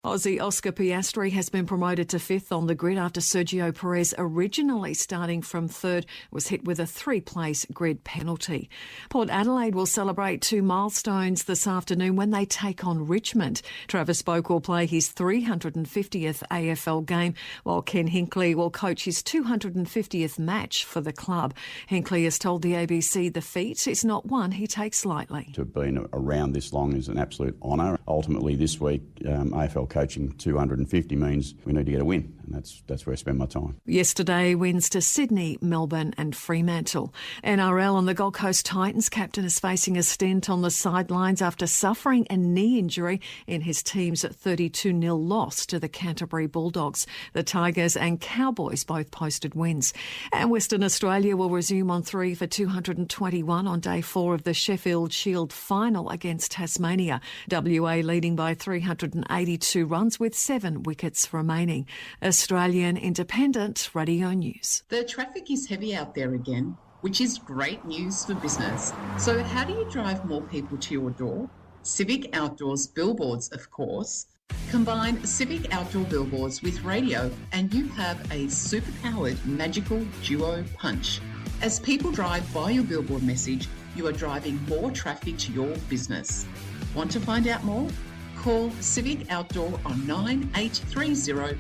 Aussie Oscar Piastri has been promoted to fifth on the grid after Sergio Perez, originally starting from third, was hit with a three-place grid penalty. Port Adelaide will celebrate two milestones this afternoon when they take on Richmond. Travis Boak will play his 350th AFL game, while Ken Hinkley will coach his 250th match for the club. Hinkley has told the ABC the feat is not one he takes lightly. To have been around this long is an absolute honour. Ultimately this week, AFL coaching 250 means we need to get a win, and that's where I spend my time. Yesterday, wins to Sydney, Melbourne and Fremantle. NRL and the Gold Coast Titans captain is facing a stint on the sidelines after suffering a knee injury in his team's 32-0 loss to the Canterbury Bulldogs. The Tigers and Cowboys both posted wins. And Western Australia will resume on 3 for 221 on day 4 of the Sheffield Shield final against Tasmania. WA leading by 382 runs with 7 wickets remaining. Australian Independent Radio News. The traffic is heavy out there again, which is great news for business. So how do you drive more people to your door? Civic Outdoors billboards, of course. Combine Civic Outdoor billboards with radio and you have a superpowered magical duo punch. As people drive by your billboard message, you are driving more traffic to your business. Want to find out more? Call Civic Outdoor on 9830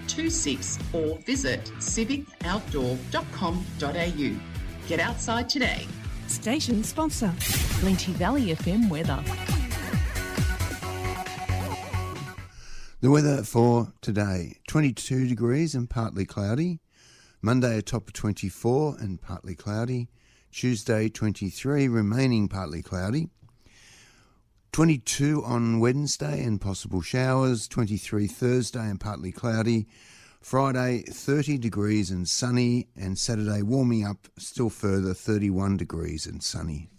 0026 or visit civicoutdoor.com.au. Get outside today. Station sponsor, Plenty Valley FM weather. The weather for today, 22 degrees and partly cloudy. Monday a top of 24 and partly cloudy. Tuesday 23, remaining partly cloudy. 22 on Wednesday and possible showers, 23 Thursday and partly cloudy, Friday 30 degrees and sunny, and Saturday warming up still further, 31 degrees and sunny.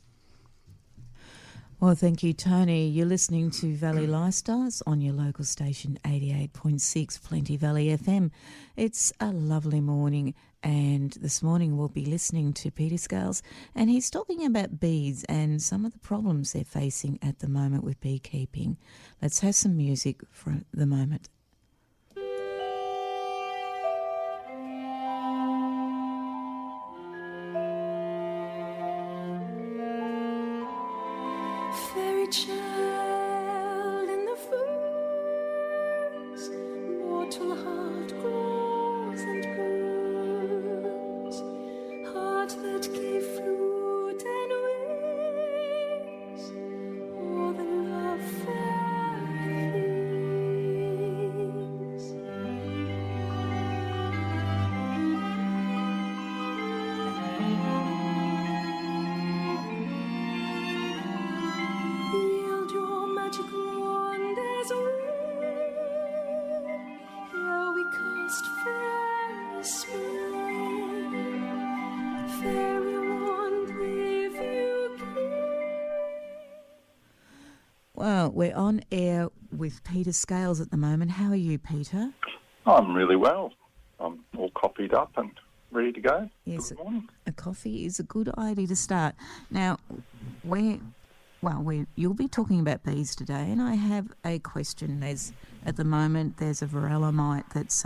Well, thank you, Tony. You're listening to Valley Lifestyles on your local station 88.6 Plenty Valley FM. It's a lovely morning, and this morning we'll be listening to Peter Scales, and he's talking about bees and some of the problems they're facing at the moment with beekeeping. Let's have some music for the moment. Child in the fields, mortal heart grows and burns, heart that gave fruit and wings, all the love fair things. Yield your magic wand as we, here we cast fairy spell, fairy wand if you can. Well, we're on air with Peter Scales at the moment. How are you, Peter? I'm really well. I'm all coffeed up and ready to go. Yes, Good morning. a coffee is a good idea to start. Now, you'll be talking about bees today, and I have a question. At the moment, there's a varroa mite that's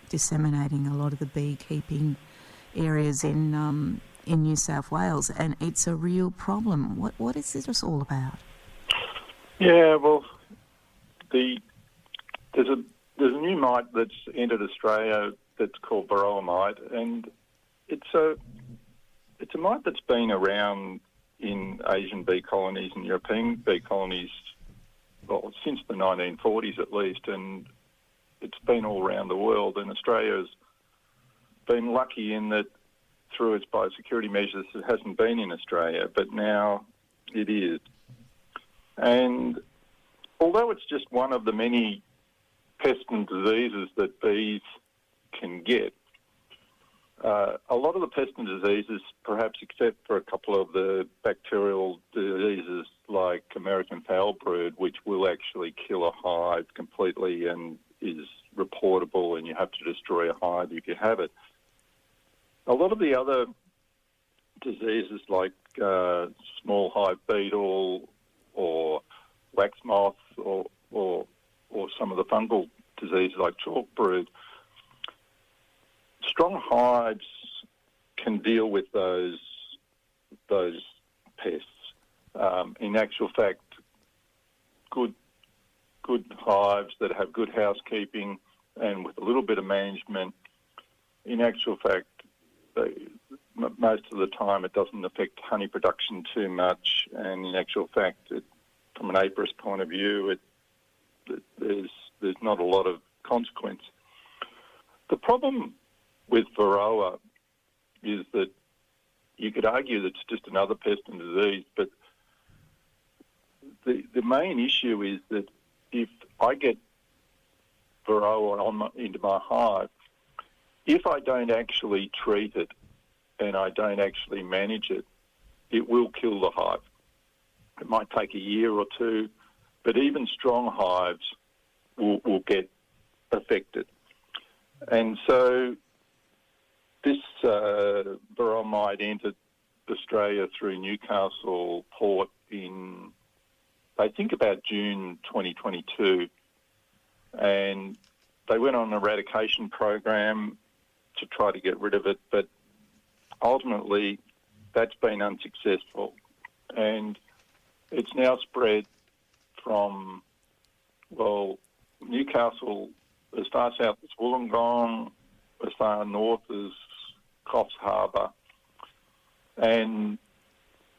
disseminating a lot of the beekeeping areas in New South Wales, and it's a real problem. What is this all about? Yeah, well, there's a new mite that's entered Australia that's called varroa mite, and it's a mite that's been around in Asian bee colonies and European bee colonies, well, since the 1940s at least, and it's been all around the world. And Australia's been lucky in that through its biosecurity measures it hasn't been in Australia, but now it is. And although it's just one of the many pests and diseases that bees can get, a lot of the pests and diseases, perhaps except for a couple of the bacterial diseases like American foulbrood, which will actually kill a hive completely and is reportable and you have to destroy a hive if you have it. A lot of the other diseases like small hive beetle or wax moth or or some of the fungal diseases like chalk brood. Strong hives can deal with those pests. In actual fact, good hives that have good housekeeping and with a little bit of management, in actual fact, most of the time it doesn't affect honey production too much, and in actual fact, from an apiarist point of view, there's not a lot of consequence. The problem with Varroa is that you could argue that it's just another pest and disease, but the main issue is that if I get Varroa into my hive, if I don't actually treat it and I don't actually manage it, it will kill the hive. It might take a year or two, but even strong hives will get affected. And so this Varroa mite entered Australia through Newcastle port in, I think, about June 2022. And they went on an eradication program to try to get rid of it, but ultimately that's been unsuccessful. And it's now spread from, well, Newcastle as far south as Wollongong, as far north as Coffs Harbour, and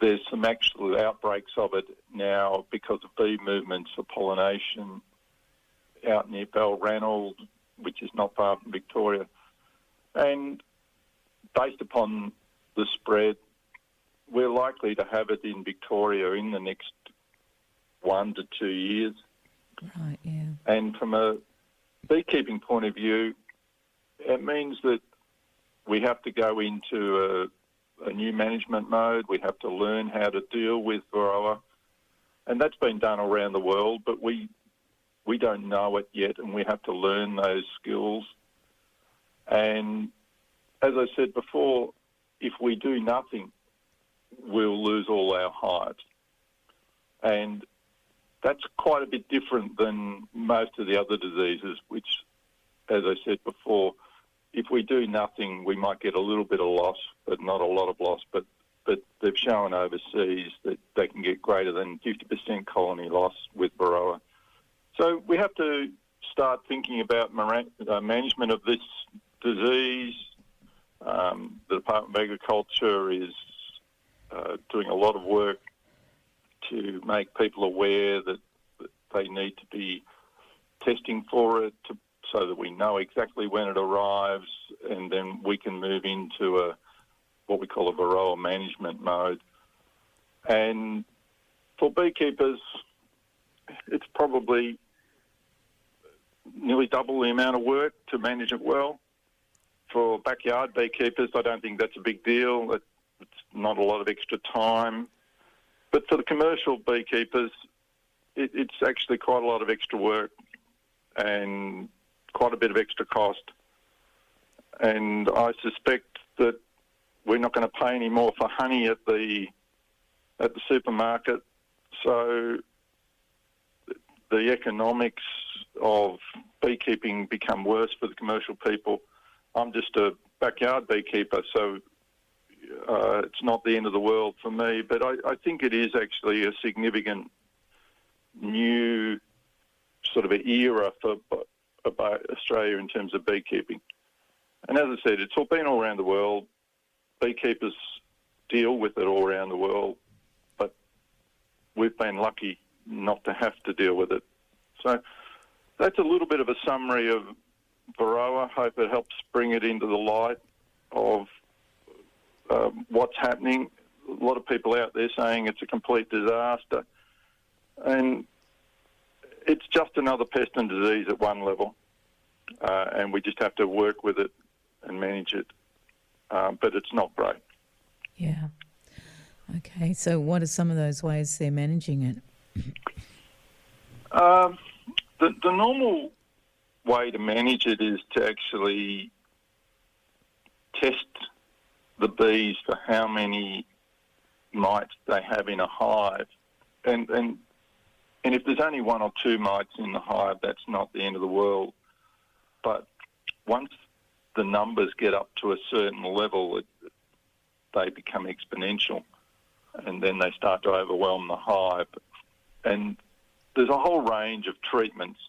there's some actual outbreaks of it now because of bee movements for pollination out near Balranald, which is not far from Victoria. And based upon the spread, we're likely to have it in Victoria in the next 1 to 2 years. Right, yeah. And from a beekeeping point of view, it means that we have to go into a new management mode. We have to learn how to deal with Varroa. And that's been done around the world, but we don't know it yet, and we have to learn those skills. And as I said before, if we do nothing, we'll lose all our hives. And that's quite a bit different than most of the other diseases, which, as I said before, if we do nothing, we might get a little bit of loss, but not a lot of loss. But they've shown overseas that they can get greater than 50% colony loss with Varroa. So we have to start thinking about management of this disease. The Department of Agriculture is doing a lot of work to make people aware that they need to be testing for it so that we know exactly when it arrives, and then we can move into what we call a Varroa management mode. And for beekeepers, it's probably nearly double the amount of work to manage it well. For backyard beekeepers, I don't think that's a big deal. It's not a lot of extra time. But for the commercial beekeepers, it's actually quite a lot of extra work and quite a bit of extra cost. And I suspect that we're not going to pay any more for honey at the supermarket. So the economics of beekeeping become worse for the commercial people. I'm just a backyard beekeeper, so it's not the end of the world for me. But I think it is actually a significant new sort of an era for Australia in terms of beekeeping. And as I said, it's all been all around the world. Beekeepers deal with it all around the world, but we've been lucky not to have to deal with it. So that's a little bit of a summary of Varroa. Hope it helps bring it into the light of what's happening. A lot of people out there saying it's a complete disaster. And it's just another pest and disease at one level. And we just have to work with it and manage it. But it's not great. Yeah. Okay, so what are some of those ways they're managing it? The normal way to manage it is to actually test the bees for how many mites they have in a hive. And And if there's only one or two mites in the hive, that's not the end of the world. But once the numbers get up to a certain level, they become exponential, and then they start to overwhelm the hive. And there's a whole range of treatments.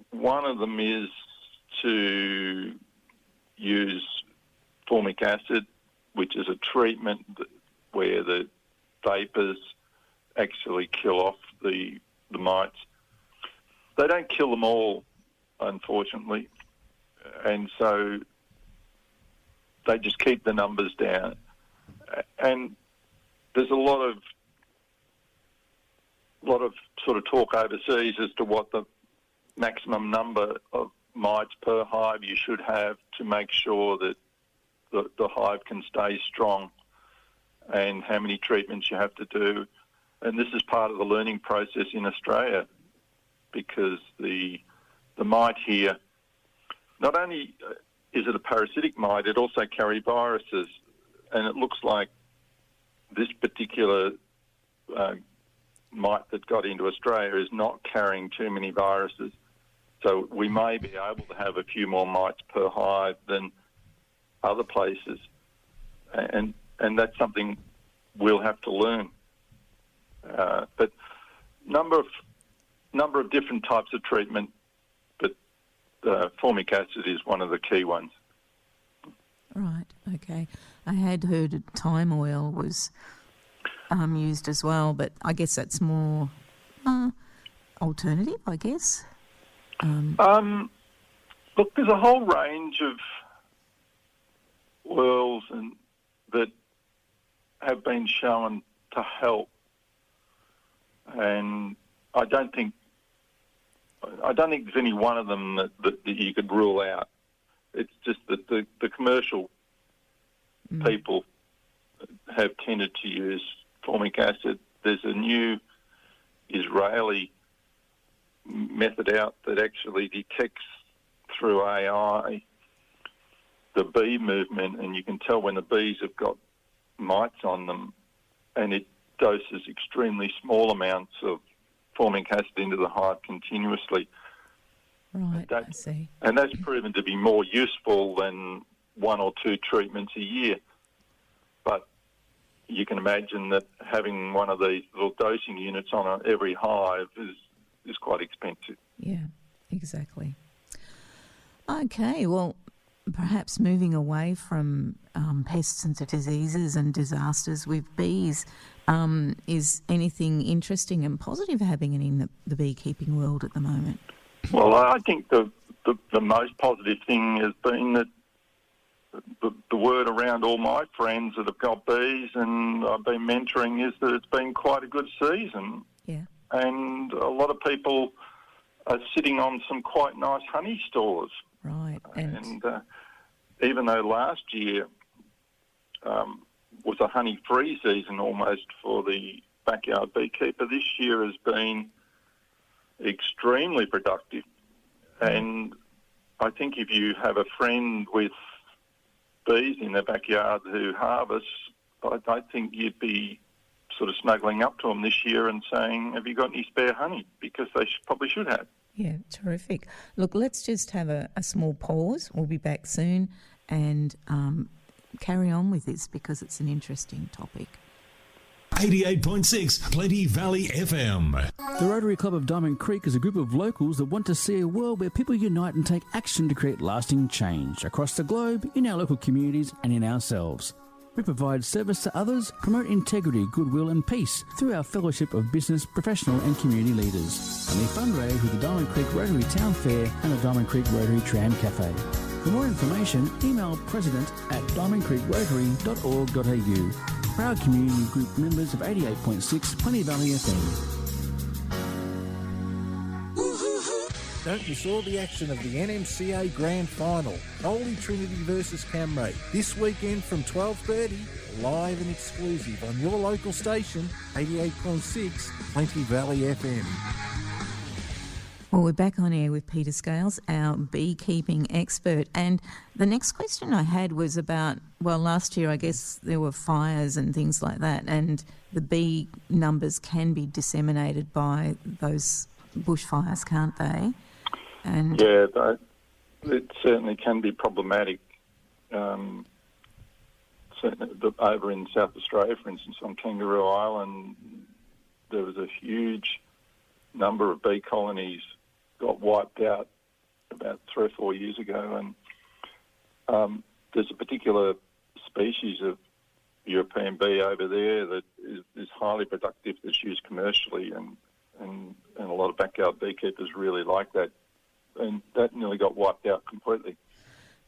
One of them is to use formic acid, which is a treatment where the vapours actually kill off the mites. They don't kill them all, unfortunately, and so they just keep the numbers down. And there's a lot of sort of talk overseas as to what the maximum number of mites per hive you should have to make sure that the hive can stay strong, and how many treatments you have to do. And this is part of the learning process in Australia, because the mite here, not only is it a parasitic mite, it also carries viruses. And it looks like this particular mite that got into Australia is not carrying too many viruses. So we may be able to have a few more mites per hive than other places. And that's something we'll have to learn. But number of different types of treatment, but formic acid is one of the key ones. Right, okay. I had heard thyme oil was used as well, but I guess that's more alternative, I guess. Look, there's a whole range of oils that have been shown to help, and I don't think there's any one of them that you could rule out. It's just that the commercial people have tended to use formic acid. There's a new Israeli method out that actually detects through AI the bee movement, and you can tell when the bees have got mites on them, and it doses extremely small amounts of formic acid into the hive continuously. Right, I see. And that's proven to be more useful than one or two treatments a year. But you can imagine that having one of these little dosing units on every hive is quite expensive. Yeah, exactly. Okay, well, perhaps moving away from pests and diseases and disasters with bees, is anything interesting and positive happening in the beekeeping world at the moment? Well, I think the most positive thing has been that the word around all my friends that have got bees and I've been mentoring is that it's been quite a good season. Yeah. And a lot of people are sitting on some quite nice honey stores. Right. And even though last year was a honey-free season almost for the backyard beekeeper, this year has been extremely productive. And I think if you have a friend with bees in their backyard who harvest, I think you'd be sort of snuggling up to them this year and saying, have you got any spare honey? Because they probably should have. Yeah, terrific. Look, let's just have a small pause. We'll be back soon and carry on with this because it's an interesting topic. 88.6 Plenty Valley FM. The Rotary Club of Diamond Creek is a group of locals that want to see a world where people unite and take action to create lasting change across the globe, in our local communities and in ourselves. We provide service to others, promote integrity, goodwill and peace through our fellowship of business, professional and community leaders. And we fundraise with the Diamond Creek Rotary Town Fair and the Diamond Creek Rotary Tram Cafe. For more information, email president@diamondcreekrotary.org.au. Proud community group members of 88.6 Plenty Valley FM. Don't miss all the action of the NMCA Grand Final, Holy Trinity versus Camray, this weekend from 12:30, live and exclusive on your local station, 88.6 Plenty Valley FM. Well, we're back on air with Peter Scales, our beekeeping expert. And the next question I had was about, well, last year I guess there were fires and things like that, and the bee numbers can be disseminated by those bushfires, can't they? And Yeah, it certainly can be problematic. Certainly over in South Australia, for instance, on Kangaroo Island, there was a huge number of bee colonies got wiped out about 3 or 4 years ago, and there's a particular species of European bee over there that is highly productive, that's used commercially, and a lot of backyard beekeepers really like that, and that nearly got wiped out completely.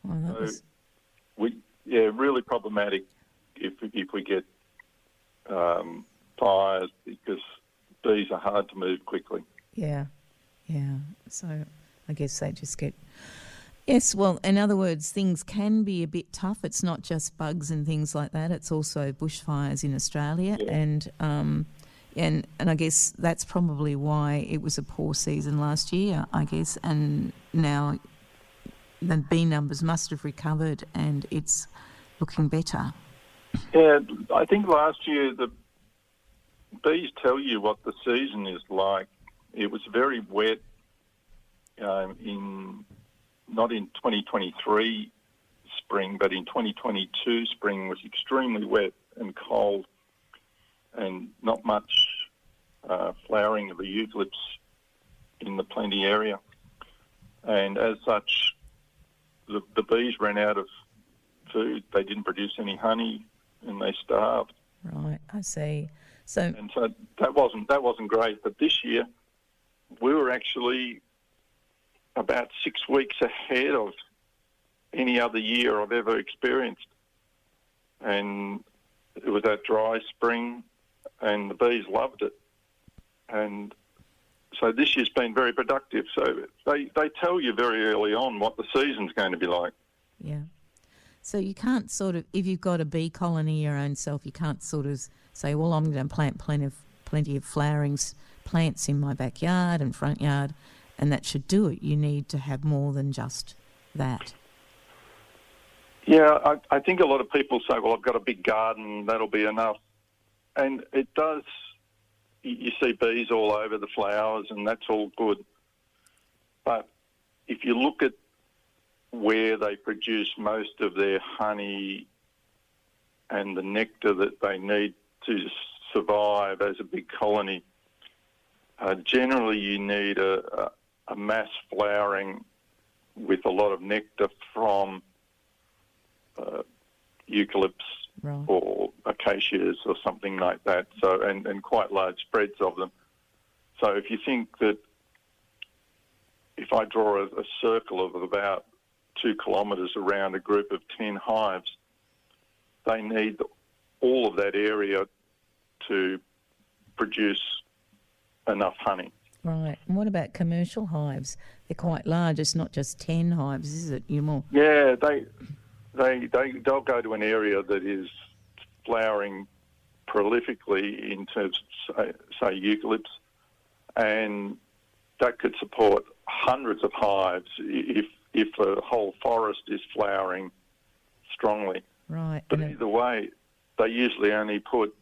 Well, really problematic if we get fires, because bees are hard to move quickly. Yeah. So I guess they just get... Yes, well, in other words, things can be a bit tough. It's not just bugs and things like that. It's also bushfires in Australia. Yeah. And I guess that's probably why it was a poor season last year, I guess. And now the bee numbers must have recovered and it's looking better. Yeah, I think last year the bees tell you what the season is like. It was very wet not in 2023 spring, but in 2022 spring was extremely wet and cold, and not much flowering of the eucalypts in the Plenty area. And as such, the bees ran out of food. They didn't produce any honey, and they starved. Right, I see. So that wasn't great. But this year, we were actually about 6 weeks ahead of any other year I've ever experienced. And it was that dry spring, and the bees loved it. And so this year's been very productive. So they tell you very early on what the season's going to be like. Yeah. So you can't sort of, if you've got a bee colony your own self, you can't sort of say, well, I'm going to plant plenty of flowering plants in my backyard and front yard, and that should do it. You need to have more than just that. Yeah, I think a lot of people say, well, I've got a big garden, that'll be enough. And it does. You see bees all over the flowers, and that's all good. But if you look at where they produce most of their honey and the nectar that they need to survive as a big colony, generally you need a mass flowering with a lot of nectar from eucalypts, right, or acacias or something like that. So and quite large spreads of them. So if you think that if I draw a circle of about 2 kilometres around a group of 10 hives, they need all of that area to produce enough honey. Right. And what about commercial hives? They're quite large. It's not just 10 hives, is it? You're more... Yeah, they'll go to an area that is flowering prolifically in terms of, say eucalypts, and that could support hundreds of hives if a whole forest is flowering strongly. Right. But either way, they usually only put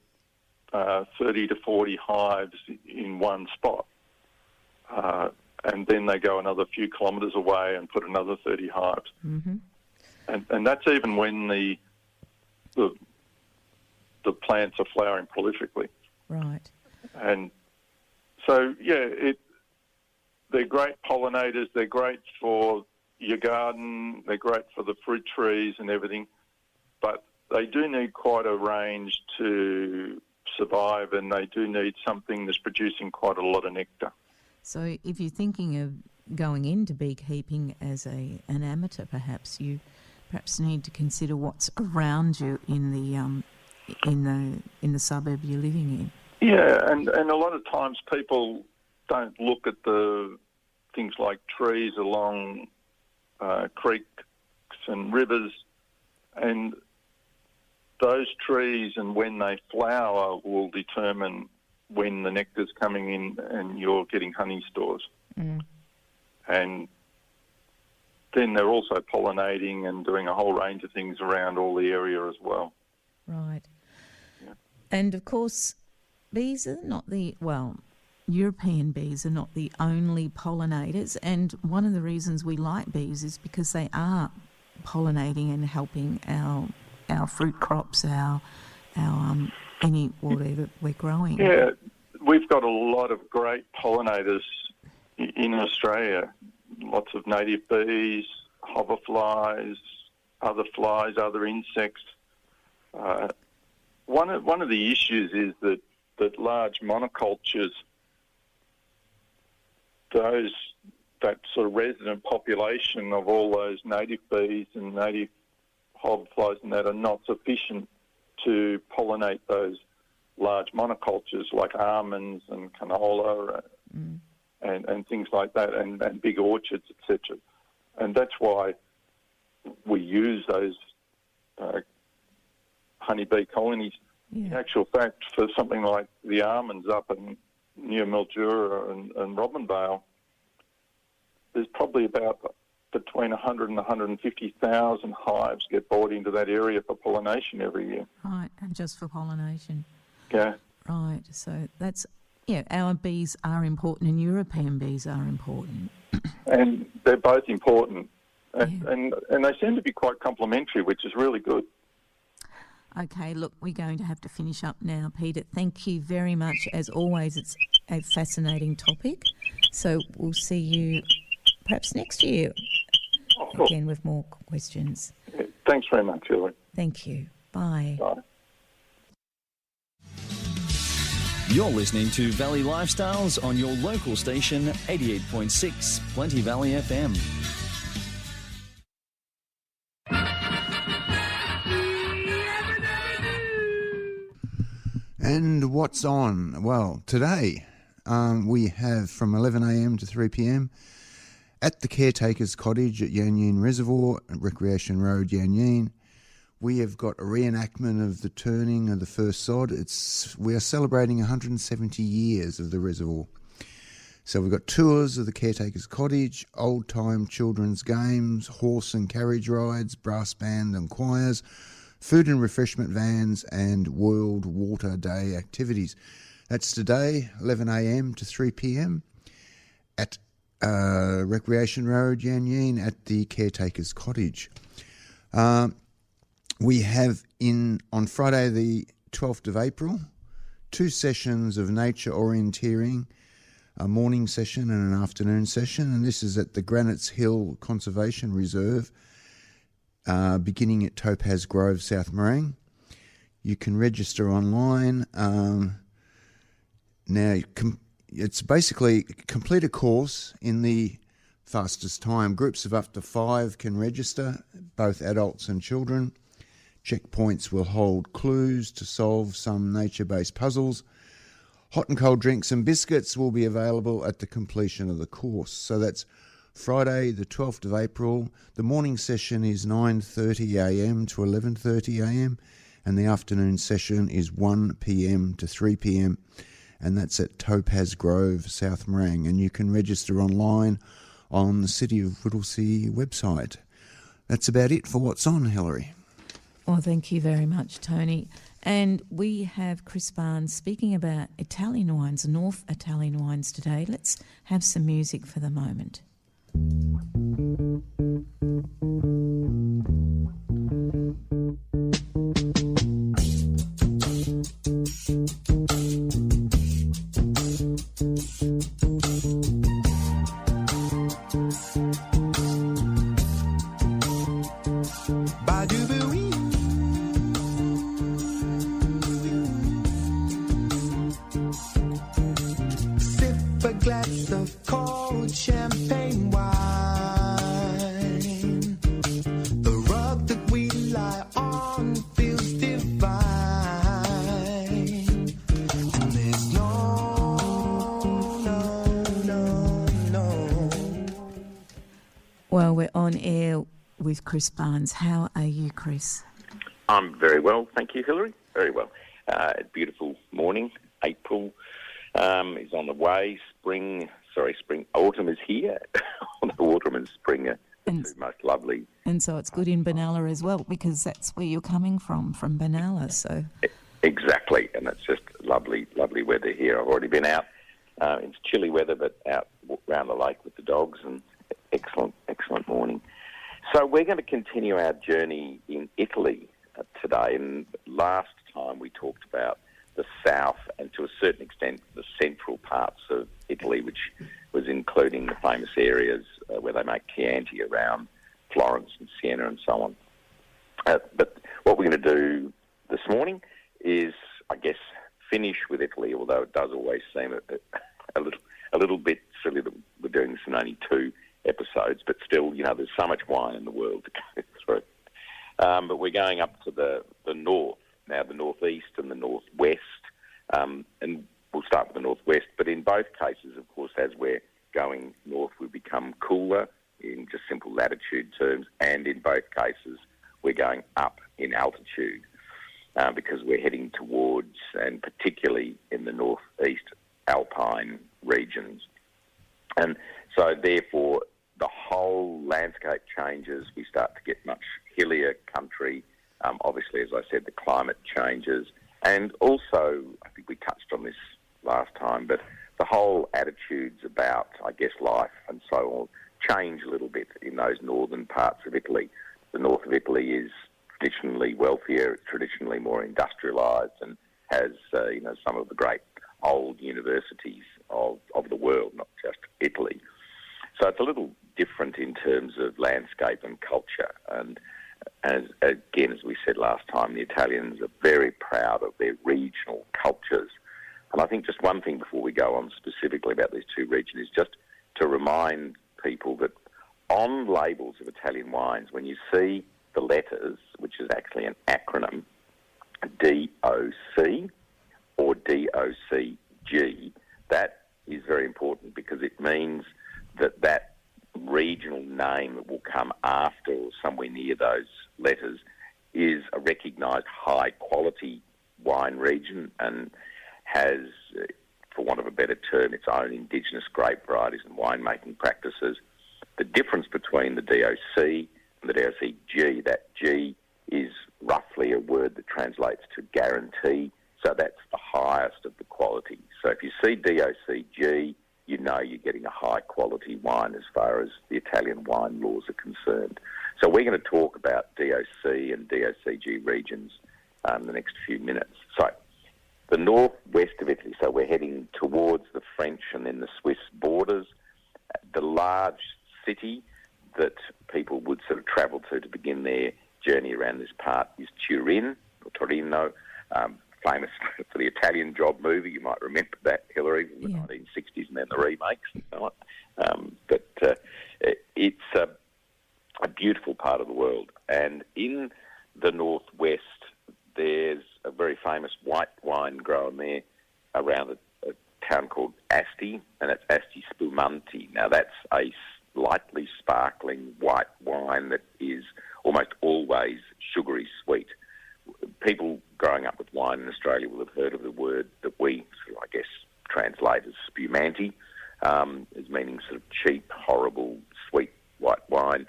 30 to 40 hives in one spot. And then they go another few kilometres away and put another 30 hives. Mm-hmm. And that's even when the plants are flowering prolifically. Right. And so, yeah, they're great pollinators. They're great for your garden. They're great for the fruit trees and everything. But they do need quite a range to survive, and they do need something that's producing quite a lot of nectar. So if you're thinking of going into beekeeping as an amateur, perhaps you need to consider what's around you in the suburb you're living in. Yeah, and a lot of times people don't look at the things like trees along creeks and rivers, and those trees and when they flower will determine when the nectar's coming in and you're getting honey stores. Mm. And then they're also pollinating and doing a whole range of things around all the area as well. Right. Yeah. And of course, bees are not European bees are not the only pollinators, and one of the reasons we like bees is because they are pollinating and helping our fruit crops, our any whatever we're growing. Yeah, we've got a lot of great pollinators in Australia. Lots of native bees, hoverflies, other flies, other insects. One of the issues is that large monocultures, that sort of resident population of all those native bees and native hoverflies and that are not sufficient to pollinate those large monocultures like almonds and canola and things like that, and big orchards, etc. And that's why we use those honeybee colonies. Yeah. In actual fact, for something like the almonds up in near Mildura and Robinvale, there's probably about between 100 and 150,000 hives get brought into that area for pollination every year. Right, and just for pollination. Yeah. Right, so that's, our bees are important and European bees are important. And they're both important. And they seem to be quite complementary, which is really good. Okay, look, we're going to have to finish up now, Peter. Thank you very much. As always, it's a fascinating topic. So we'll see you perhaps next year again with more questions. Yeah, thanks very much, Hilary. Thank you. Bye. Bye. You're listening to Valley Lifestyles on your local station, 88.6 Plenty Valley FM. And what's on? Well, today we have from 11 a.m. to 3 p.m. at the Caretaker's Cottage at Yan Yean Reservoir, at Recreation Road, Yan Yean. We have got a reenactment of the turning of the first sod. We are celebrating 170 years of the reservoir. So we've got tours of the Caretaker's Cottage, old-time children's games, horse and carriage rides, brass band and choirs, food and refreshment vans, and World Water Day activities. That's today, 11 a.m. to 3 p.m. at Recreation Road, Yan Yean, at the Caretaker's Cottage. We have on Friday the 12th of April, 2 sessions of nature orienteering, a morning session and an afternoon session, and this is at the Granites Hill Conservation Reserve, beginning at Topaz Grove, South Morang. You can register online. Now, it's basically complete a course in the fastest time. Groups of up to 5 can register, both adults and children. Checkpoints will hold clues to solve some nature-based puzzles. Hot and cold drinks and biscuits will be available at the completion of the course. So that's Friday, the 12th of April. The morning session is 9:30 a.m. to 11:30 a.m. and the afternoon session is 1 p.m. to 3 p.m. and that's at Topaz Grove, South Morang. And you can register online on the City of Whittlesea website. That's about it for What's On, Hilary. Well, thank you very much, Tony. And we have Chris Barnes speaking about Italian wines, North Italian wines today. Let's have some music for the moment. Well, we're on air with Chris Barnes. How are you, Chris? I'm very well, thank you, Hilary. Very well. Beautiful morning. April is on the way. Spring spring. Autumn is here. Autumn and spring are the two most lovely. And so it's good in Benalla as well, because that's where you're coming from Benalla. So Exactly, and it's just lovely, lovely weather here. I've already been out. It's chilly weather, but out around the lake with the dogs, and excellent, excellent morning. So we're going to continue our journey in Italy today. And last time we talked about the south and to a certain extent the central parts of Italy, which was including the famous areas where they make Chianti around Florence and Siena and so on. But what we're going to do this morning is, I guess, finish with Italy, although it does always seem a little bit silly that we're doing this in only 2 episodes, but still, there's so much wine in the world to go through. But we're going up to the north, now the northeast and the northwest, and we'll start with the northwest, but in both cases, of course, as we're going north, we become cooler in just simple latitude terms, and in both cases, we're going up in altitude because we're heading towards, and particularly in the northeast alpine regions. And so, therefore, the whole landscape changes. We start to get much hillier country. Obviously, as I said, the climate changes. And also, I think we touched on this last time, but the whole attitudes about, I guess, life and so on change a little bit in those northern parts of Italy. The north of Italy is traditionally wealthier, it's traditionally more industrialised, and has, some of the great old universities of the world, not just Italy. So it's a little different in terms of landscape and culture. And as we said last time, the Italians are very proud of their regional cultures. And I think just one thing before we go on specifically about these two regions is just to remind people that on labels of Italian wines, when you see the letters, which is actually an acronym, DOC or DOCG, that is very important because it means that regional name that will come after or somewhere near those letters is a recognised high-quality wine region and has, for want of a better term, its own indigenous grape varieties and winemaking practices. The difference between the DOC and the DOCG, that G is roughly a word that translates to guarantee, so that's the highest of the quality. So if you see DOCG, you know you're getting a high-quality wine as far as the Italian wine laws are concerned. So we're going to talk about DOC and DOCG regions in the next few minutes. So the northwest of Italy, so we're heading towards the French and then the Swiss borders. The large city that people would sort of travel to begin their journey around this part is Turin, or Torino, famous for the Italian Job movie. You might remember that, Hilary, from the 1960s and then the remakes and so on. But it's a beautiful part of the world. And in the northwest, there's a very famous white wine grown there around a town called Asti, and it's Asti Spumante. Now, that's a lightly sparkling white wine that is almost always sugary sweet. People growing up with wine in Australia will have heard of the word that we, I guess, translate as spumante, as meaning sort of cheap, horrible, sweet white wine.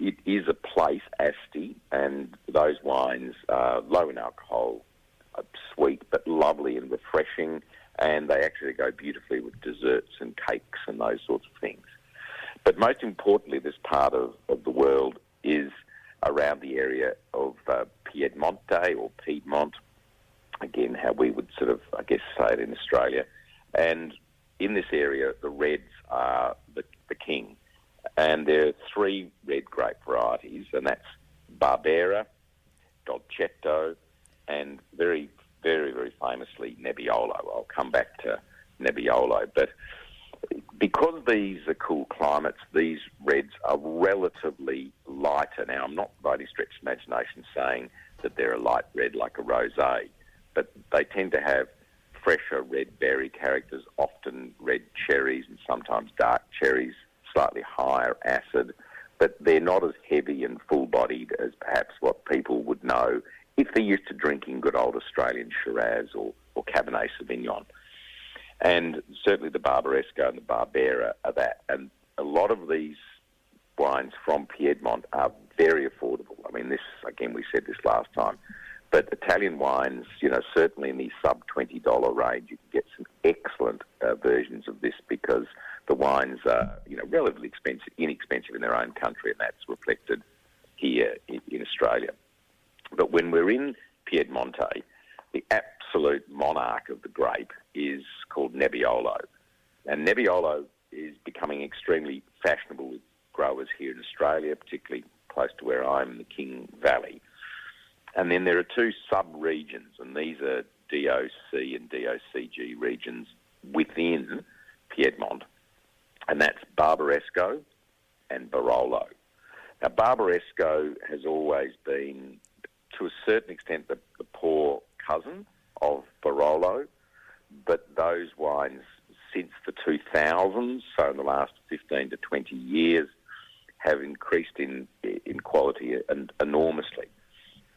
It is a place, Asti, and those wines are low in alcohol, sweet but lovely and refreshing, and they actually go beautifully with desserts and cakes and those sorts of things. But most importantly, this part of the world is around the area of Piedmonte or Piedmont, again, how we would sort of, I guess, say it in Australia. And in this area, the reds are the king. And there are 3 red grape varieties, and that's Barbera, Dolcetto, and very, very, very famously Nebbiolo. I'll come back to Nebbiolo. But because these are cool climates, these reds are relatively lighter. Now, I'm not by any stretch of imagination saying that they're a light red like a rosé, but they tend to have fresher red berry characters, often red cherries and sometimes dark cherries, slightly higher acid, but they're not as heavy and full-bodied as perhaps what people would know if they're used to drinking good old Australian Shiraz or Cabernet Sauvignon. And certainly the Barbaresco and the Barbera are that. And a lot of these wines from Piedmont are very affordable. I mean, this, again, we said this last time, but Italian wines, certainly in the sub-$20 range, you can get some excellent versions of this because the wines are, relatively inexpensive in their own country, and that's reflected here in Australia. But when we're in Piedmonte, the absolute monarch of the grape is called Nebbiolo. And Nebbiolo is becoming extremely fashionable with growers here in Australia, particularly close to where I'm in the King Valley. And then there are two sub-regions, and these are DOC and DOCG regions within Piedmont, and that's Barbaresco and Barolo. Now, Barbaresco has always been, to a certain extent, the poor cousin of Barolo, but those wines since the 2000s, so in the last 15 to 20 years, have increased in quality and enormously.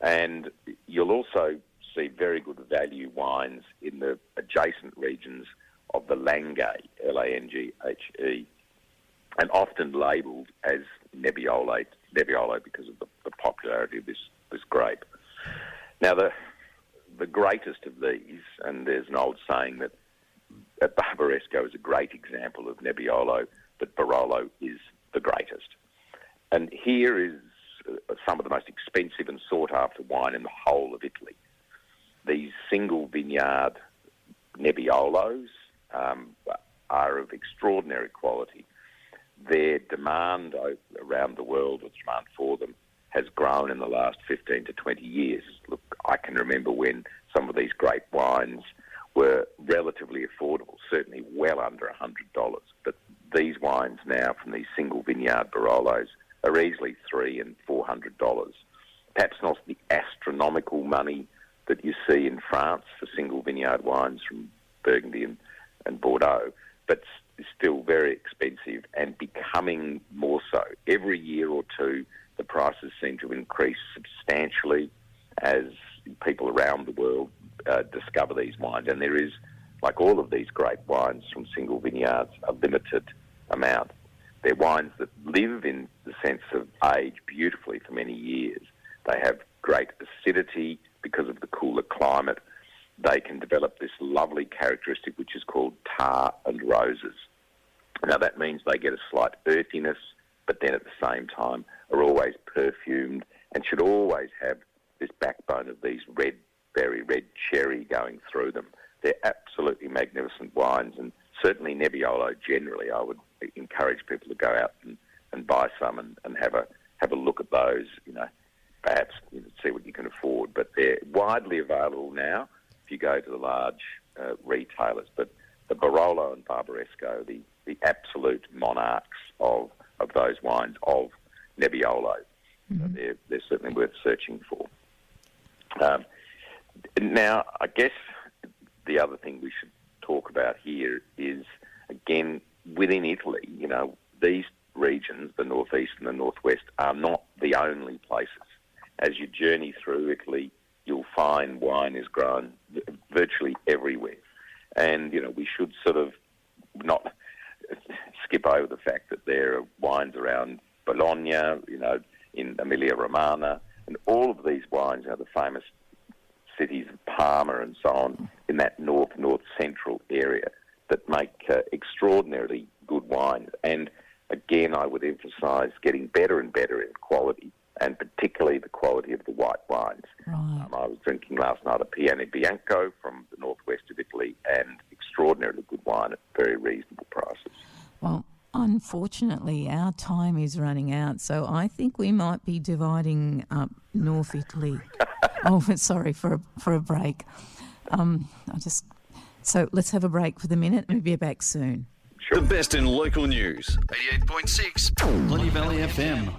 And you'll also see very good value wines in the adjacent regions of the Langhe, Langhe, and often labelled as Nebbiolo because of the popularity of this grape. Now, the greatest of these, and there's an old saying that Barbaresco is a great example of Nebbiolo, but Barolo is the greatest. And here is some of the most expensive and sought-after wine in the whole of Italy. These single vineyard Nebbiolos are of extraordinary quality. Their demand around the world, or the demand for them, has grown in the last 15 to 20 years. Look, I can remember when some of these great wines were relatively affordable, certainly well under $100. But these wines now from these single vineyard Barolos are easily $300 and $400. Perhaps not the astronomical money that you see in France for single vineyard wines from Burgundy and Bordeaux, but still very expensive and becoming more so. Every year or two, the prices seem to increase substantially as people around the world discover these wines. And there is, like all of these great wines from single vineyards, a limited amount. They're wines that live in the sense of age beautifully for many years. They have great acidity because of the cooler climate. They can develop this lovely characteristic which is called tar and roses. Now that means they get a slight earthiness, but then at the same time are always perfumed and should always have this backbone of these red berry, red cherry going through them. They're absolutely magnificent wines, and certainly Nebbiolo generally I would encourage people to go out and buy some and have a look at those, perhaps see what you can afford. But they're widely available now if you go to the large retailers. But the Barolo and Barbaresco, the absolute monarchs of those wines, of Nebbiolo. Mm-hmm. So they're certainly worth searching for. Now, I guess the other thing we should talk about here is, again, within Italy, these regions, the northeast and the northwest, are not the only places. As you journey through Italy, you'll find wine is grown virtually everywhere. And, we should sort of not skip over the fact that there are wines around Bologna, in Emilia-Romagna, and all of these wines, the famous cities of Parma and so on, in that north-central area that make extraordinarily good wines. And again, I would emphasise getting better and better in quality, and particularly the quality of the white wines. Right. I was drinking last night a Piano Bianco from the northwest of Italy, and extraordinarily good wine at very reasonable prices. Well, unfortunately, our time is running out, so I think we might be dividing up North Italy. Sorry for a break. So let's have a break for the minute and we'll be back soon. Sure. The best in local news. 88.6 Plenty Valley FM.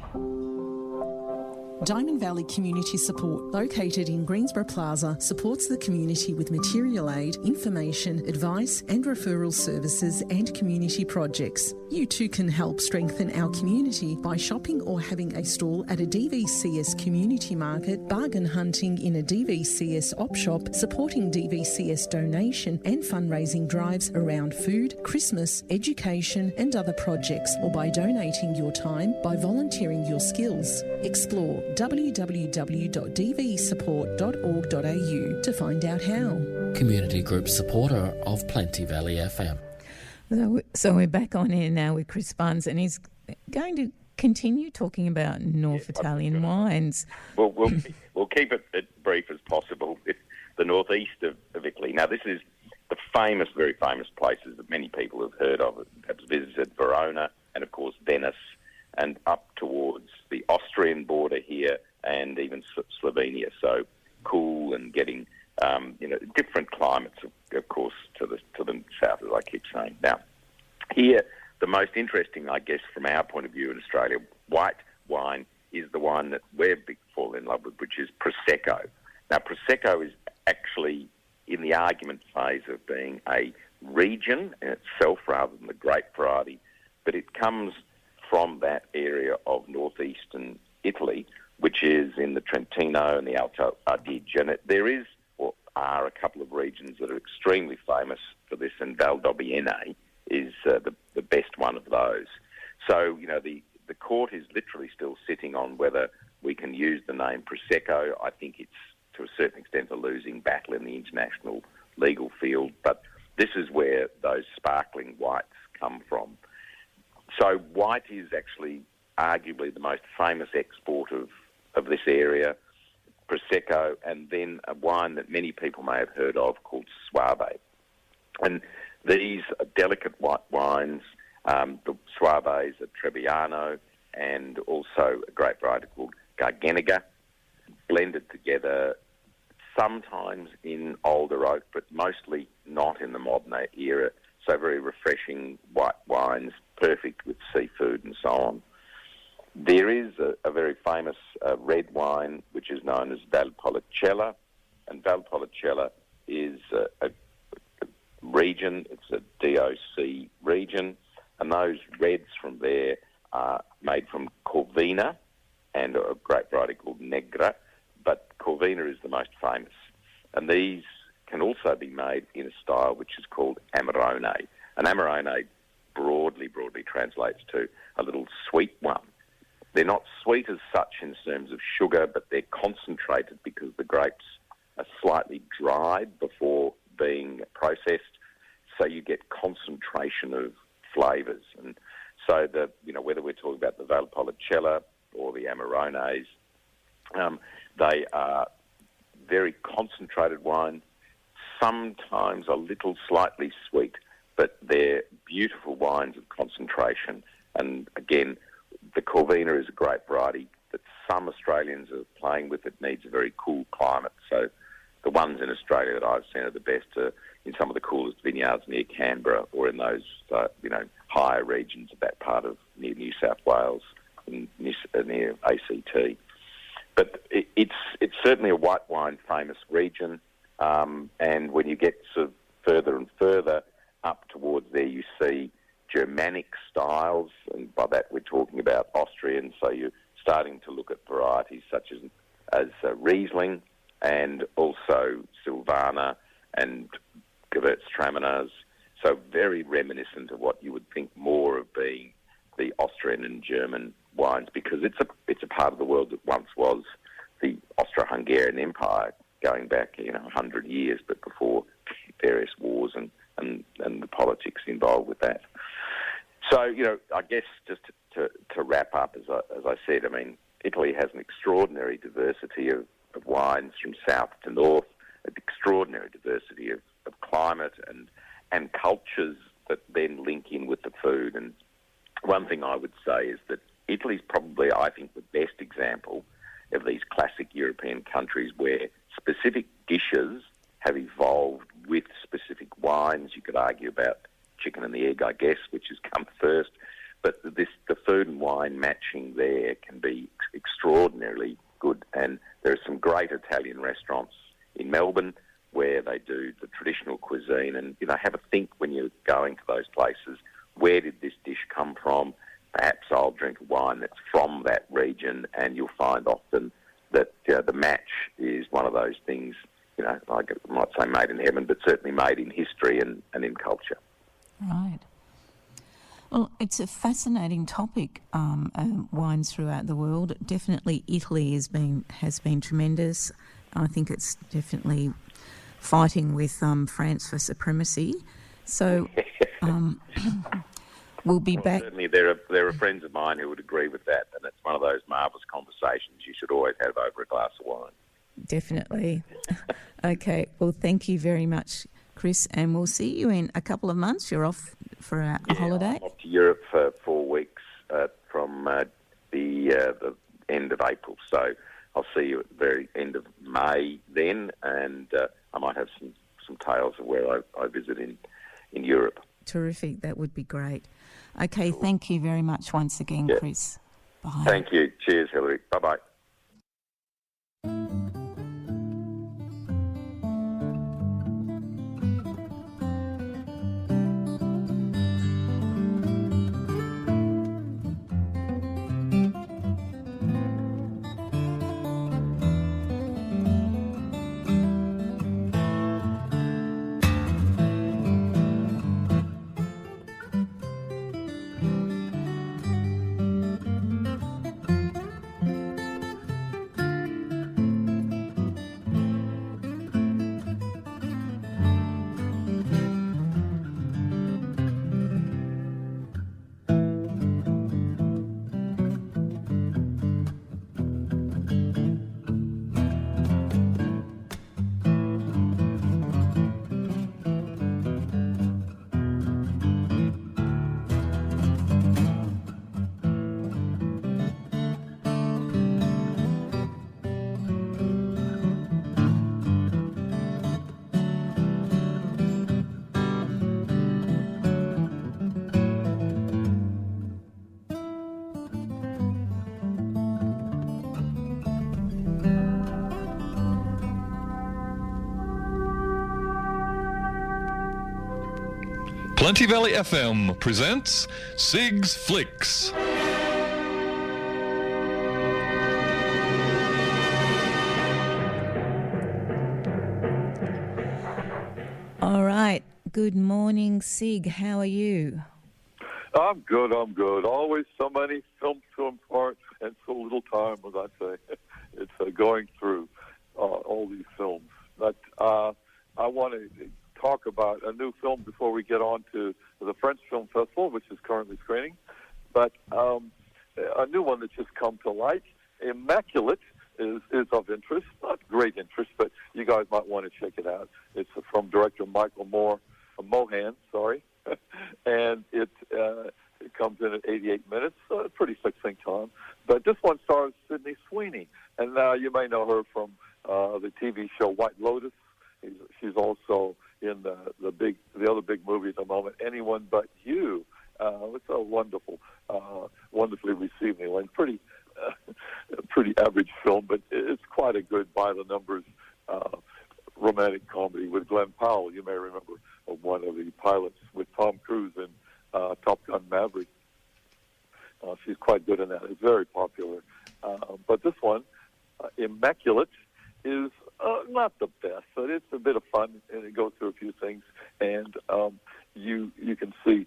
Diamond Valley Community Support, located in Greensborough Plaza, supports the community with material aid, information, advice and referral services and community projects. You too can help strengthen our community by shopping or having a stall at a DVCS community market, bargain hunting in a DVCS op shop, supporting DVCS donation and fundraising drives around food, Christmas, education and other projects, or by donating your time, by volunteering your skills. Explore www.dvsupport.org.au to find out how. Community group supporter of Plenty Valley FM. So we're back on air now with Chris Bunce, and he's going to continue talking about North Italian wines. Well, we'll keep it as brief as possible. It's the northeast of Italy. Now, this is the famous, very famous places that many people have heard of, perhaps visited Verona and, of course, Venice, and up towards the Austrian border here and even Slovenia. So cool and getting, different climates, of course, to the south, as I keep saying. Now, here, the most interesting, I guess, from our point of view in Australia, white wine is the one that we're fallen in love with, which is Prosecco. Now, Prosecco is actually in the argument phase of being a region in itself rather than the grape variety, but it comes from that area of northeastern Italy, which is in the Trentino and the Alto Adige. And there is, or are, a couple of regions that are extremely famous for this, and Val d'Obiene is the best one of those. So, the court is literally still sitting on whether we can use the name Prosecco. I think it's, to a certain extent, a losing battle in the international legal field, but this is where those sparkling whites come from. So white is actually arguably the most famous export of this area, Prosecco, and then a wine that many people may have heard of called Soave. And these are delicate white wines. The Soaves are Trebbiano and also a grape variety called Garganega, blended together sometimes in older oak, but mostly not in the modern era. So very refreshing white wines, perfect with seafood and so on. There is a very famous red wine which is known as Valpolicella, and Valpolicella is a region, it's a DOC region, and those reds from there are made from Corvina and a grape variety called Negra, but Corvina is the most famous. And these can also be made in a style which is called Amarone. And Amarone broadly translates to a little sweet one. They're not sweet as such in terms of sugar, but they're concentrated because the grapes are slightly dried before being processed, so you get concentration of flavours. And so whether we're talking about the Valpolicella or the Amarones, they are very concentrated wine, sometimes a little slightly sweet, but they're beautiful wines of concentration. And again, the Corvina is a grape variety that some Australians are playing with. It needs a very cool climate. So the ones in Australia that I've seen are the best in some of the coolest vineyards near Canberra or in those, higher regions of that part of near New South Wales and near ACT. But it's certainly a white wine famous region. And when you get sort of further and further up towards there, you see Germanic styles, and by that we're talking about Austrian. So you're starting to look at varieties such as Riesling and also Silvaner and Gewürztraminers. So very reminiscent of what you would think more of being the Austrian and German wines, because it's a part of the world that once was the Austro-Hungarian Empire, going back 100 years, but before various wars and the politics involved with that. So I guess just to wrap up, as I said, Italy has an extraordinary diversity of wines from south to north, an extraordinary diversity of climate and cultures that then link in with the food. And one thing I would say is that Italy's probably, I think, the best example of these classic European countries where specific dishes have evolved with specific wines. You could argue about chicken and the egg, I guess, which has come first. But the food and wine matching there can be extraordinarily good. And there are some great Italian restaurants in Melbourne where they do the traditional cuisine, and have a think when you're going to those places. Where did this dish come from? Perhaps I'll drink a wine that's from that region, and you'll find often that the match is one of those things. I might say made in heaven, but certainly made in history and in culture. Right. Well, it's a fascinating topic, wines throughout the world. Definitely Italy has been tremendous. I think it's definitely fighting with France for supremacy. So we'll be back. Certainly there are friends of mine who would agree with that, and it's one of those marvellous conversations you should always have over a glass of wine. Definitely. Okay, well, thank you very much, Chris, and we'll see you in a couple of months. You're off for a holiday? I'm off to Europe for 4 weeks from the end of April, so I'll see you at the very end of May then, and I might have some tales of where I visit in Europe. Terrific, that would be great. Okay, Thank you very much once again, Chris. Bye. Thank you. Cheers, Hilary. Bye-bye. Plenty Valley FM presents Sig's Flicks. All right. Good morning, Sig. How are you? I'm good. Always so many films to impart and so little time, as I say. It's going through all these films. But I want to talk about a new film before we get on to the French Film Festival, which is currently screening. But a new one that's just come to light, Immaculate, is of interest. Not great interest, but you guys might want to check it out. It's from director Michael Mohan, and it comes in at 88 minutes, a pretty succinct time. But this one stars Sydney Sweeney, and you may know her from the TV show White Lotus. She's also in the other big movie at the moment, Anyone But You. It's a wonderfully received. Pretty average film, but it's quite a good by the numbers romantic comedy with Glenn Powell. You may remember one of the pilots with Tom Cruise in Top Gun Maverick. She's quite good in that. It's very popular. But this one, Immaculate, is not the best, but it's a bit of fun, and it goes through a few things, and you can see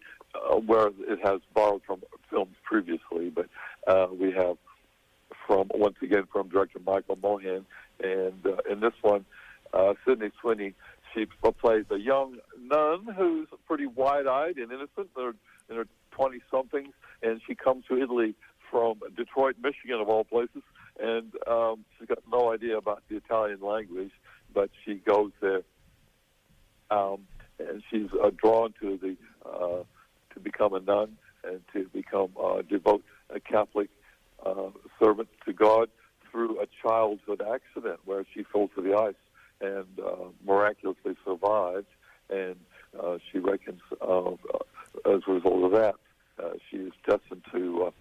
where it has borrowed from films previously, but we have once again from director Michael Mohan, and in this one, Sydney Sweeney, she plays a young nun who's pretty wide-eyed and innocent in her 20-somethings, and she comes to Italy from Detroit, Michigan, of all places, and she's got no idea about the Italian language, but she goes there, and she's drawn to become a nun and to become devote a Catholic servant to God through a childhood accident where she fell to the ice and miraculously survived, and she reckons as a result of that she is destined to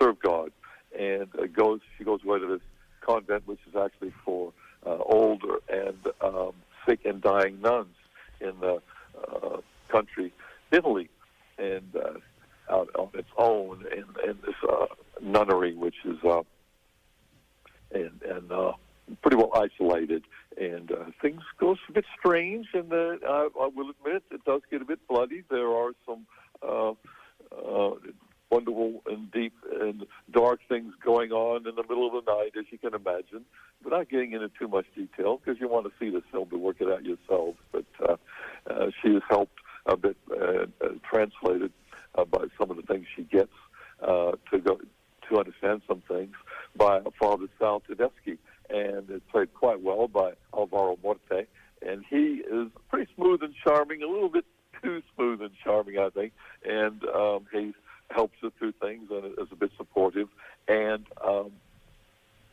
serve God, and she goes away to this convent, which is actually for older and sick and dying nuns in the country, Italy, and out on its own in this nunnery, which is pretty well isolated. And things go a bit strange, and I will admit it does get a bit bloody. There are some wonderful and deep and dark things going on in the middle of the night, as you can imagine. Without getting into too much detail, because you want to see the film to work it out yourselves. But she has helped a bit translated by some of the things she gets to understand some things by Father Sal Tedeschi, and it's played quite well by Alvaro Morte. And he is pretty smooth and charming, a little bit too smooth and charming, I think. And he helps her through things and is a bit supportive. And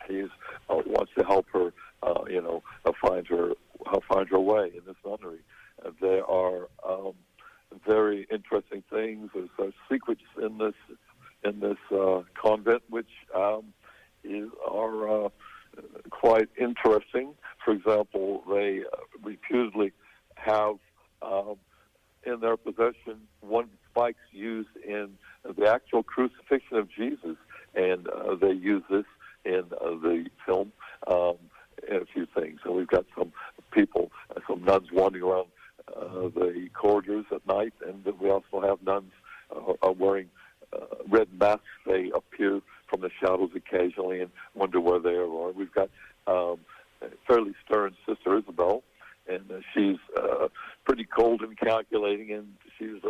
he wants to help her, find her way in this nunnery. There are very interesting things. There's secrets in this convent which are quite interesting. For example, they reputedly have in their possession one spikes used in the actual crucifixion of Jesus, and they use this in the film and a few things. So we've got some people, some nuns wandering around the corridors at night, and we also have nuns wearing red masks. They appear from the shadows occasionally and wonder where they are. We've got fairly stern Sister Isabel, and she's pretty cold and calculating, and she's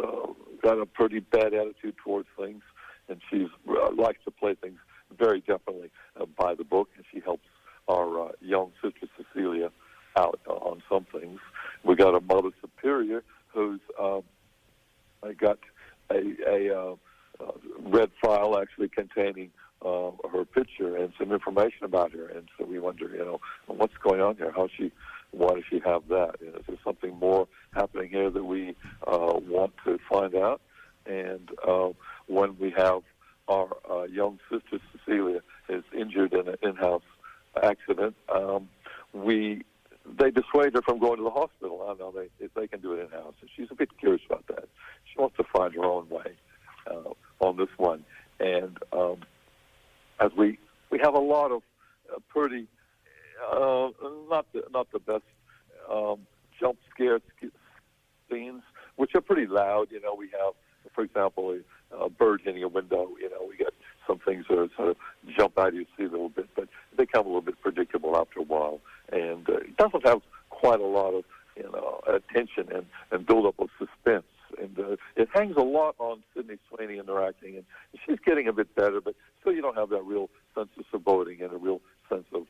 got a pretty bad attitude towards things, and she likes to play things very definitely by the book, and she helps our young Sister Cecilia out on some things. We got a Mother Superior who's got a red file actually containing her picture and some information about her, and so we wonder, what's going on here? Why does she have that? Is there something more happening here that we want to find out? And when we have our young Sister Cecilia is injured in an in-house accident, they dissuade her from going to the hospital. I know they can do it in-house, and she's a bit curious about that. She wants to find her own way on this one. And as we have a lot of pretty not the best jump scare scenes, which are pretty loud. We have, for example, a bird hitting a window. We get some things that are sort of jump out, you see a little bit, but they become a little bit predictable after a while. And it doesn't have quite a lot of attention and build up of suspense. And it hangs a lot on Sydney Sweeney and her acting, and she's getting a bit better, but still you don't have that real sense of foreboding and a real sense of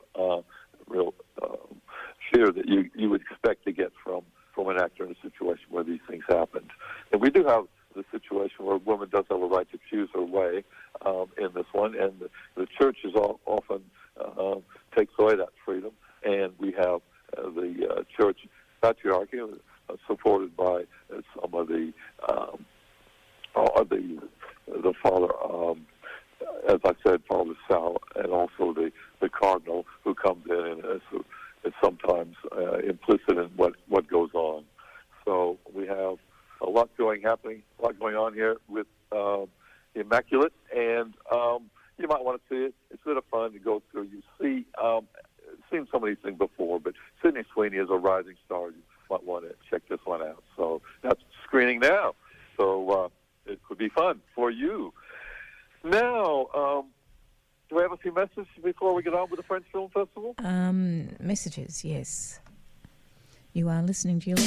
fear that you would expect to get from an actor in a situation where these things happened. And we do have the situation where a woman does have a right to choose her way in this one, and the church is often takes away that freedom, and we have the church patriarchy supported by some of the father, as I said, Father Sal, and also the cardinal who comes in and is sometimes implicit in what goes on. So we have a lot going on here with Immaculate, and you might want to see it. It's a bit of fun to go through. You see, seen some of these things before, but Sydney Sweeney is a rising star. You might want to check this one out. So that's screening now. So it could be fun for you. Now, do we have a few messages before we get on with the French Film Festival? Messages, yes. You are listening to your...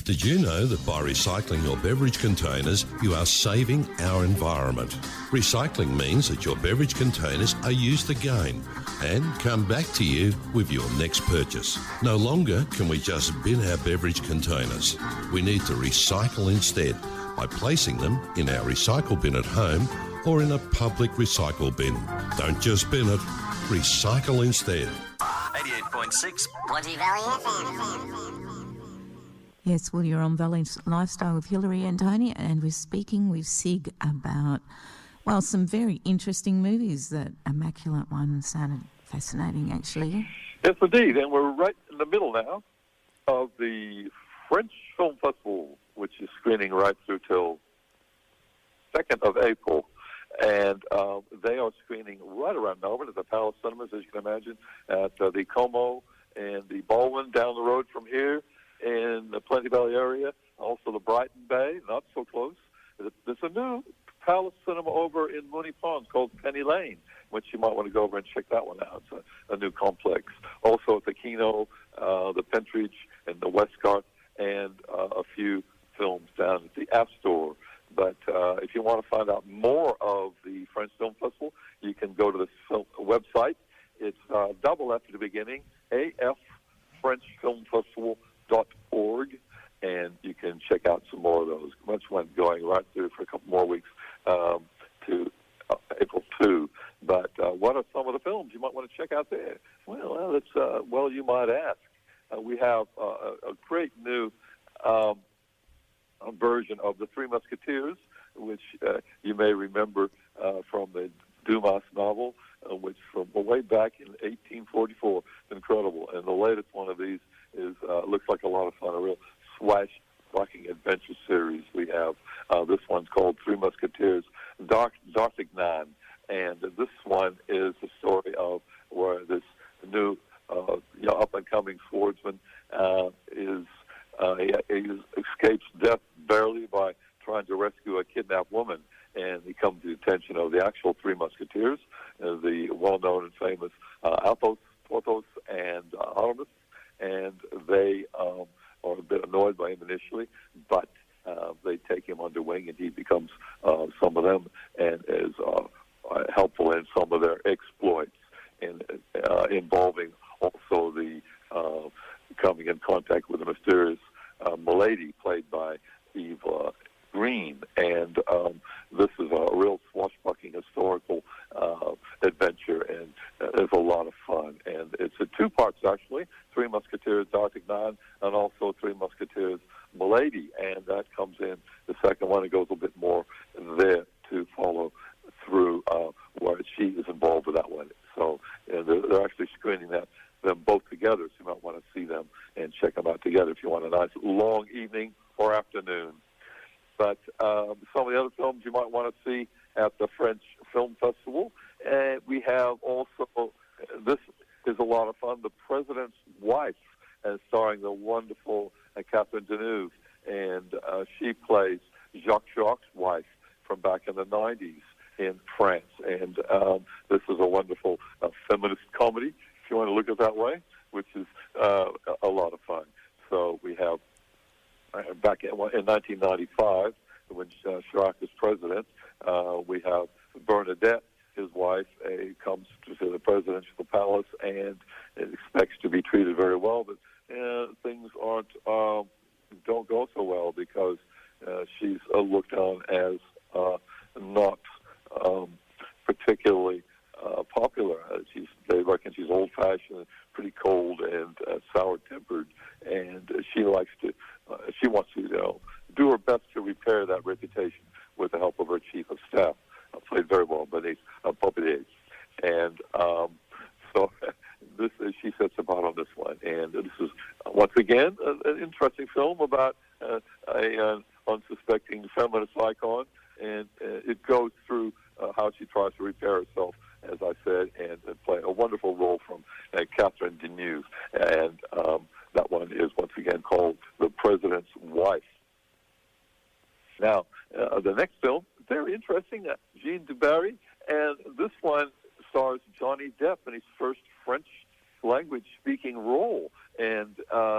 Did you know that by recycling your beverage containers, you are saving our environment? Recycling means that your beverage containers are used again and come back to you with your next purchase. No longer can we just bin our beverage containers. We need to recycle instead by placing them in our recycle bin at home or in a public recycle bin. Don't just bin it, recycle instead. 88.6 Plenty Valley FM. Yes, well, you're on Valley's Lifestyle with Hilary and Tony, and we're speaking with Sig about, well, some very interesting movies. That Immaculate one sounded fascinating, actually. Yes, indeed. And we're right in the middle now of the French Film Festival, which is screening right through till 2nd of April. And they are screening right around Melbourne at the Palace Cinemas, as you can imagine, at the Como and the Baldwin down the road from here in the Plenty Valley area, also the Brighton Bay, not so close. There's a new Palace Cinema over in Mooney Ponds called Penny Lane, which you might want to go over and check that one out. It's a new complex. Also at the Kino, the Pentridge, and the Westcott, and a few films down at the App Store. But if you want to find out more of the French Film Festival, you can go to the website. It's double F at the beginning, AFFrenchFilmFestival.org, and you can check out some more of those. Much one going right through for a couple more weeks to April 2. But what are some of the films you might want to check out there? Well, it's you might ask. We have a great new version of The Three Musketeers, which you may remember from the Dumas novel, which from way back in 1844. Incredible. And the latest one of these is looks like a lot of fun, a real swashbuckling adventure series. We have this one's called Three Musketeers d'Artagnan, and this one is the story of where this new up-and-coming swordsman he escapes death barely by trying to rescue a kidnapped woman, and he comes to the attention of the actual Three Musketeers, the well-known and famous Athos, Porthos, and Aramis, and they are a bit annoyed by him initially, but they take him under wing, and he becomes some of them and is helpful in some of their exploits, and involving also the coming in contact with a mysterious Milady, played by Eve Green. And this is a real swashbuckling historical adventure, and it's a lot of fun. And it's in two parts, actually, Three Musketeers d'Artagnan and also Three Musketeers Milady. And that comes in the second one. It goes a bit more there to follow through where she is involved with that one. So they're actually screening them both together, so you might want to see them and check them out together if you want a nice long evening or afternoon. But some of the other films you might want to see at the French Film Festival, we have also, this is a lot of fun, The President's Wife, starring the wonderful Catherine Deneuve, and she plays Jacques Chirac's wife from back in the 90s in France. And this is a wonderful feminist comedy, if you want to look at it that way, which is a lot of fun. So we have, back in 1995, when Chirac is president, we have Bernadette, his wife, comes to the presidential palace and expects to be treated very well, but things don't go so well because she's looked on as not particularly popular. They reckon she's old-fashioned, pretty cold, and sour-tempered, and she wants to, do her best to repair that reputation with the help of her chief of staff, played very well by Denise Poppidez. And so she sets about on this one, and this is once again an interesting film about an unsuspecting feminist icon, and it goes through how she tries to repair herself, as I said, and play a wonderful role from Catherine Deneuve. And that one is once again called The President's Wife. Now, the next film, very interesting, Jean Dubarry, and this one stars Johnny Depp in his first French-language-speaking role, and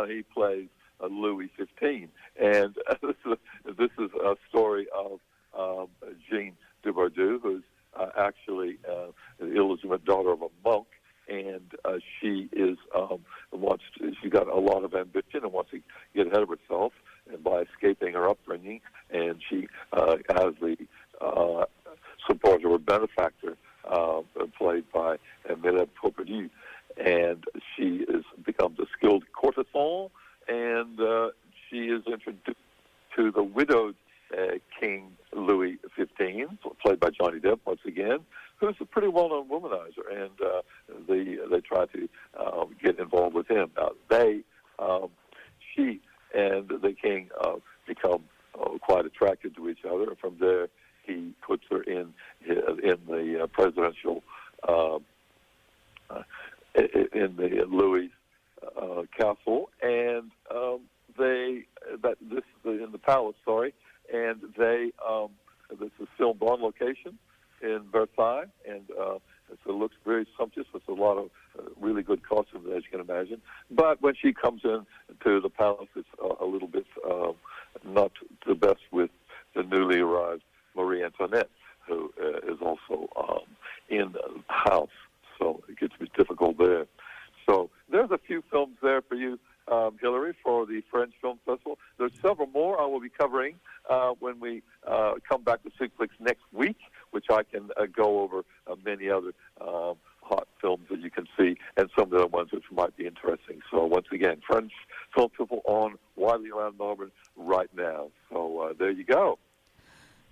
he plays Louis XV. And this is a story of Jean Dubarry, who's actually the illegitimate daughter of a monk, and she is she's got a lot of ambition and wants to get ahead of herself, and by escaping her upbringing, and she has the support of her benefactor, played by Mélène Poupardou, and she becomes a skilled courtesan, and she is introduced to the widowed King Louis XV, played by Johnny Depp once again, who's a pretty well-known womanizer, and they try to get involved with him. She and the king become quite attracted to each other, and from there he puts her in the presidential in the Louis castle, and in the palace. Sorry, and this is filmed on location in Versailles, and so it looks very sumptuous with a lot of really good costumes, as you can imagine. But when she comes in to the palace, it's a little bit not the best with the newly arrived Marie Antoinette, who is also in the house. So it gets a bit difficult there. So there's a few films there for you, Hilary, for the French Film Festival. There's several more I will be covering when we come back to SigFlix next week, which I can go over many other hot films that you can see, and some of the other ones which might be interesting. So once again, French Film Festival on widely around Melbourne right now. So there you go.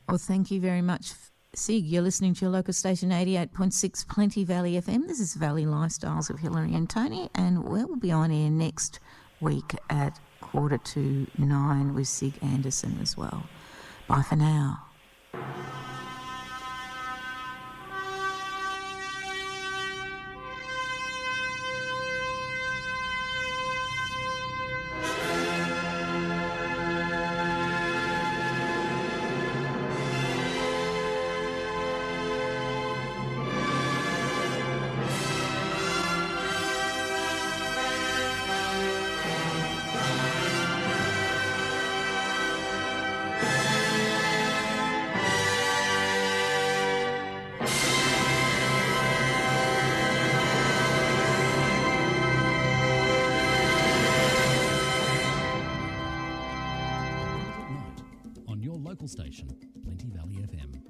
Well, thank you very much, Sig. You're listening to your local station 88.6 Plenty Valley FM. This is Valley Lifestyles with Hilary and Tony, and we'll be on air next week at 8:45 with Sig Anderson as well. Bye for now. Station, Plenty Valley FM.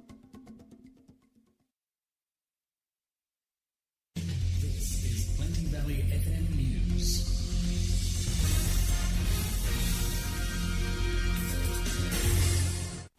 This is Plenty Valley FM News.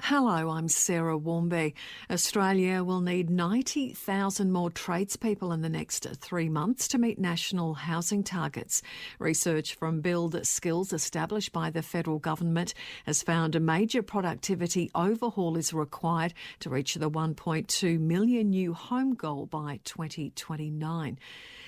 Hello, I'm Sarah Warmby. Australia will need 90,000 more tradespeople in the next 3 months to meet national housing targets. Research from Build Skills, established by the federal government, has found a major productivity overhaul is required to reach the 1.2 million new home goal by 2029.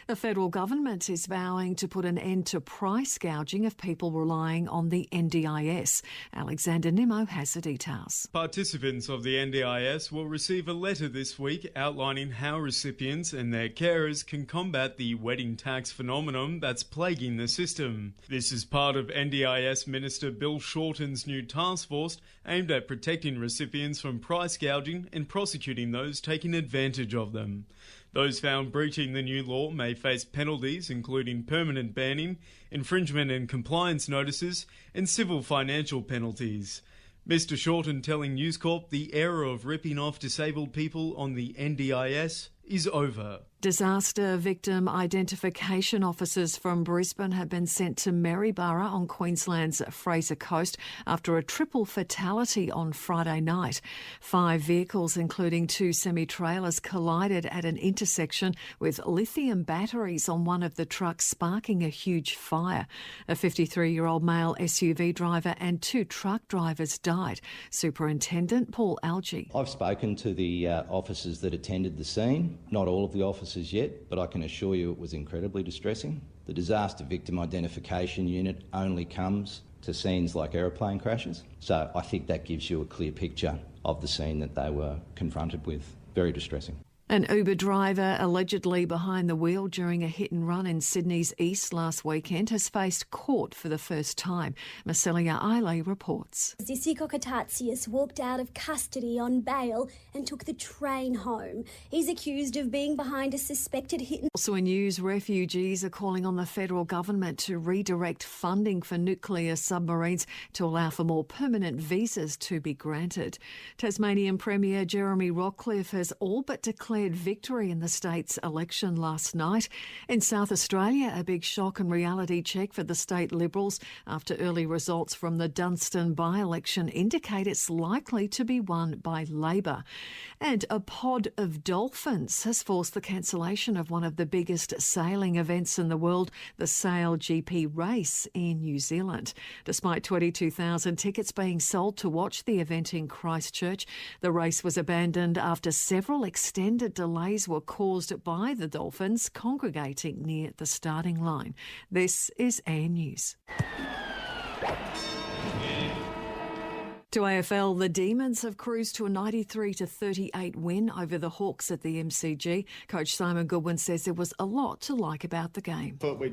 The federal government is vowing to put an end to price gouging of people relying on the NDIS. Alexander Nimmo has the details. Participants of the NDIS will receive a letter this week outlining how recipients and their carers can combat the wedding tax phenomenon that's plaguing the system. This is part of NDIS Minister Bill Shorten's new task force aimed at protecting recipients from price gouging and prosecuting those taking advantage of them. Those found breaching the new law may face penalties including permanent banning, infringement and compliance notices, and civil financial penalties. Mr Shorten telling News Corp the era of ripping off disabled people on the NDIS is over. Disaster victim identification officers from Brisbane have been sent to Maryborough on Queensland's Fraser Coast after a triple fatality on Friday night. 5 vehicles, including 2 semi-trailers, collided at an intersection with lithium batteries on one of the trucks, sparking a huge fire. A 53-year-old male SUV driver and 2 truck drivers died. Superintendent Paul Algie. I've spoken to the officers that attended the scene, not all of the officers yet, but I can assure you it was incredibly distressing. The Disaster Victim Identification Unit only comes to scenes like aeroplane crashes, so I think that gives you a clear picture of the scene that they were confronted with. Very distressing. An Uber driver allegedly behind the wheel during a hit and run in Sydney's east last weekend has faced court for the first time. Marcelia Eiley reports. Zisiko Katatsius walked out of custody on bail and took the train home. He's accused of being behind a suspected hit and... Also in news, refugees are calling on the federal government to redirect funding for nuclear submarines to allow for more permanent visas to be granted. Tasmanian Premier Jeremy Rockcliffe has all but declared declared victory in the state's election last night. In South Australia, a big shock and reality check for the state Liberals after early results from the Dunstan by-election indicate it's likely to be won by Labor. And a pod of dolphins has forced the cancellation of one of the biggest sailing events in the world, the Sail GP race in New Zealand. Despite 22,000 tickets being sold to watch the event in Christchurch, the race was abandoned after several extended delays were caused by the dolphins congregating near the starting line. This is Air News. To AFL, the Demons have cruised to a 93-38 win over the Hawks at the MCG. Coach Simon Goodwin says there was a lot to like about the game. Thought we